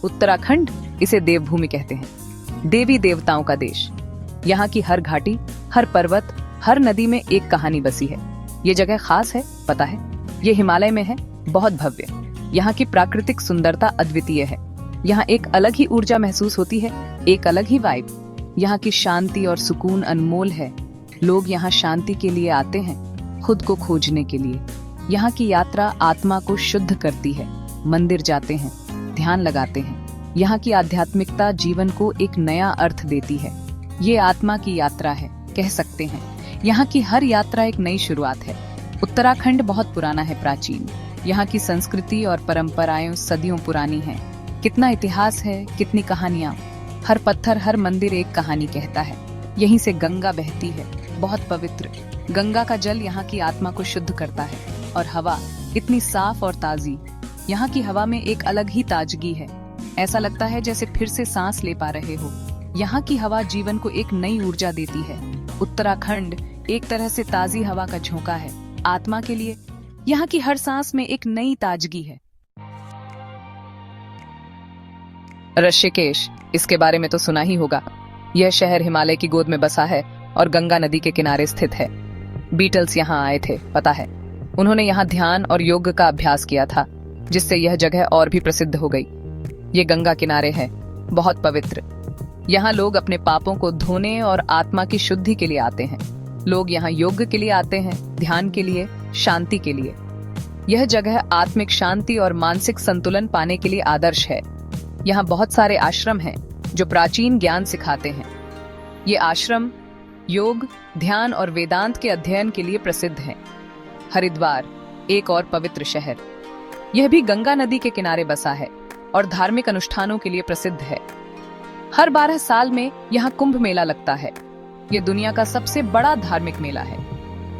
उत्तराखंड इसे देवभूमि कहते हैं, देवी देवताओं का देश। यहाँ की हर घाटी, हर पर्वत, हर नदी में एक कहानी बसी है। ये जगह खास है, पता है? ये हिमालय में है, बहुत भव्य। यहाँ की प्राकृतिक सुंदरता अद्वितीय है। यहाँ एक अलग ही ऊर्जा महसूस होती है, एक अलग ही वाइब। यहाँ की शांति और सुकून अनमोल है। लोग यहाँ शांति के लिए आते हैं, खुद को खोजने के लिए। यहाँ की यात्रा आत्मा को शुद्ध करती है। मंदिर जाते हैं, ध्यान लगाते हैं। यहाँ की आध्यात्मिकता जीवन को एक नया अर्थ देती है। ये आत्मा की यात्रा है, कह सकते हैं। यहाँ की हर यात्रा एक नई शुरुआत है। उत्तराखंड बहुत पुराना है, प्राचीन। यहाँ की संस्कृति और परंपराएं सदियों पुरानी हैं। कितना इतिहास है, कितनी कहानियां। हर पत्थर, हर मंदिर एक कहानी कहता है। यहीं से गंगा बहती है, बहुत पवित्र। गंगा का जल यहाँ की आत्मा को शुद्ध करता है। और हवा इतनी साफ और ताजी। यहाँ की हवा में एक अलग ही ताजगी है। ऐसा लगता है जैसे फिर से सांस ले पा रहे हो। यहाँ की हवा जीवन को एक नई ऊर्जा देती है। उत्तराखंड एक तरह से ताजी हवा का झोंका है आत्मा के लिए। यहाँ की हर सांस में एक नई ताजगी है। ऋषिकेश, इसके बारे में तो सुना ही होगा। यह शहर हिमालय की गोद में बसा है और गंगा नदी के किनारे स्थित है। बीटल्स यहाँ आए थे, पता है? उन्होंने यहाँ ध्यान और योग का अभ्यास किया था, जिससे यह जगह और भी प्रसिद्ध हो गई। ये गंगा किनारे है, बहुत पवित्र। यहाँ लोग अपने पापों को धोने और आत्मा की शुद्धि के लिए आते हैं। लोग यहाँ योग के लिए आते हैं, ध्यान के लिए, शांति के लिए। यह जगह आत्मिक शांति और मानसिक संतुलन पाने के लिए आदर्श है। यहाँ बहुत सारे आश्रम हैं जो प्राचीन ज्ञान सिखाते हैं। ये आश्रम योग, ध्यान और वेदांत के अध्ययन के लिए प्रसिद्ध हैं। हरिद्वार, एक और पवित्र शहर, यह भी गंगा नदी के किनारे बसा है और धार्मिक अनुष्ठानों के लिए प्रसिद्ध है। हर 12 साल में यहाँ कुंभ मेला लगता है। ये दुनिया का सबसे बड़ा धार्मिक मेला है।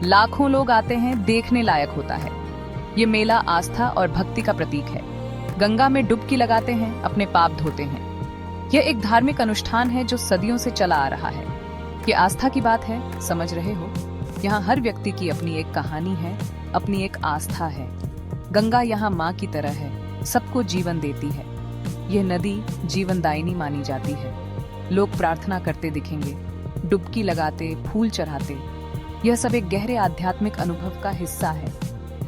लाखों लोग आते हैं, देखने लायक होता है। ये मेला आस्था और भक्ति का प्रतीक है। गंगा में डुबकी लगाते हैं, अपने पाप धोते हैं। यह एक धार्मिक अनुष्ठान है जो सदियों से चला आ रहा है। ये आस्था की बात है, समझ रहे हो? यहाँ हर व्यक्ति की अपनी एक कहानी है, अपनी एक आस्था है। गंगा यहाँ माँ की तरह है, सबको जीवन देती है। यह नदी जीवनदायिनी मानी जाती है। लोग प्रार्थना करते दिखेंगे, डुबकी लगाते, फूल चढ़ाते। यह सब एक गहरे आध्यात्मिक अनुभव का हिस्सा है।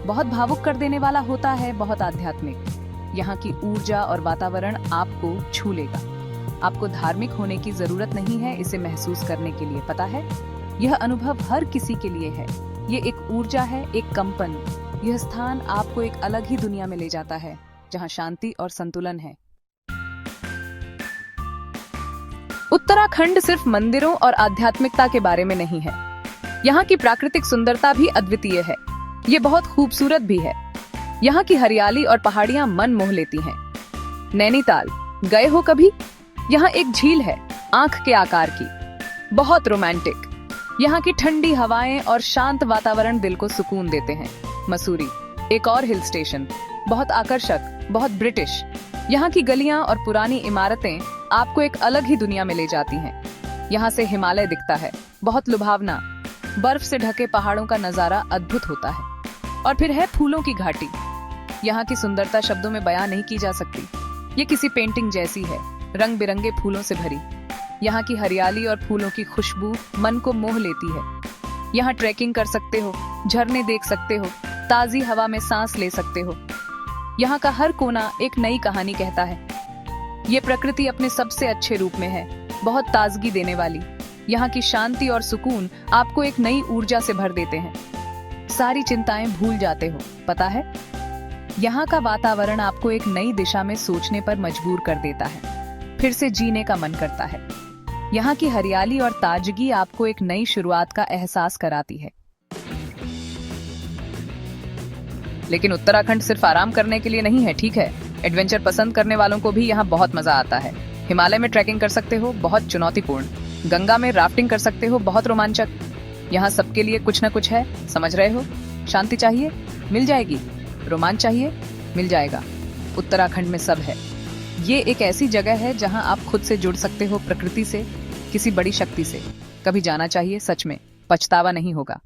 बहुत भावुक कर देने वाला होता है, बहुत आध्यात्मिक। यहाँ की ऊर्जा और वातावरण आपको छू लेगा। आपको धार्मिक होने की जरूरत नहीं है इसे महसूस करने के लिए, पता है? यह अनुभव हर किसी के लिए है। ये एक ऊर्जा है, एक कंपन। यह स्थान आपको एक अलग ही दुनिया में ले जाता है, जहाँ शांति और संतुलन है। उत्तराखंड सिर्फ मंदिरों और आध्यात्मिकता के बारे में नहीं है। यहाँ की प्राकृतिक सुंदरता भी अद्वितीय है। ये बहुत खूबसूरत भी है। यहाँ की हरियाली और पहाड़ियां मन मोह लेती हैं। नैनीताल, गए हो कभी? यहाँ एक झील है, आंख के आकार की, बहुत रोमांटिक। यहाँ की ठंडी हवाएं और शांत वातावरण दिल को सुकून देते हैं। मसूरी, एक और हिल स्टेशन, बहुत आकर्षक, बहुत ब्रिटिश। यहाँ की गलियां और पुरानी इमारतें आपको एक अलग ही दुनिया में ले जाती हैं। यहाँ से हिमालय दिखता है, बहुत लुभावना। बर्फ से ढके पहाड़ों का नजारा अद्भुत होता है। और फिर है फूलों की घाटी। यहाँ की सुंदरता शब्दों में बयां नहीं की जा सकती। ये किसी पेंटिंग जैसी है, रंग बिरंगे फूलों से भरी। यहाँ की हरियाली और फूलों की खुशबू मन को मोह लेती है। यहाँ ट्रैकिंग कर सकते हो, झरने देख सकते हो, ताजी हवा में सांस ले सकते हो। यहाँ का हर कोना एक नई कहानी कहता है। ये प्रकृति अपने सबसे अच्छे रूप में है, बहुत ताजगी देने वाली। यहाँ की शांति और सुकून आपको एक नई ऊर्जा से भर देते हैं। सारी चिंताएं भूल जाते हो, पता है? यहाँ का वातावरण आपको एक नई दिशा में सोचने पर मजबूर कर देता है। फिर से जीने का मन करता है। यहाँ की हरियाली और ताजगी आपको एक नई शुरुआत का एहसास कराती है। लेकिन उत्तराखंड सिर्फ आराम करने के लिए नहीं है, ठीक है? एडवेंचर पसंद करने वालों को भी यहाँ बहुत मजा आता है। हिमालय में ट्रैकिंग कर सकते हो, बहुत चुनौतीपूर्ण। गंगा में राफ्टिंग कर सकते हो, बहुत रोमांचक। यहाँ सबके लिए कुछ न कुछ है, समझ रहे हो? शांति चाहिए, मिल जाएगी। रोमांच चाहिए, मिल जाएगा। उत्तराखंड में सब है। ये एक ऐसी जगह है जहाँ आप खुद से जुड़ सकते हो, प्रकृति से, किसी बड़ी शक्ति से। कभी जाना चाहिए, सच में पछतावा नहीं होगा।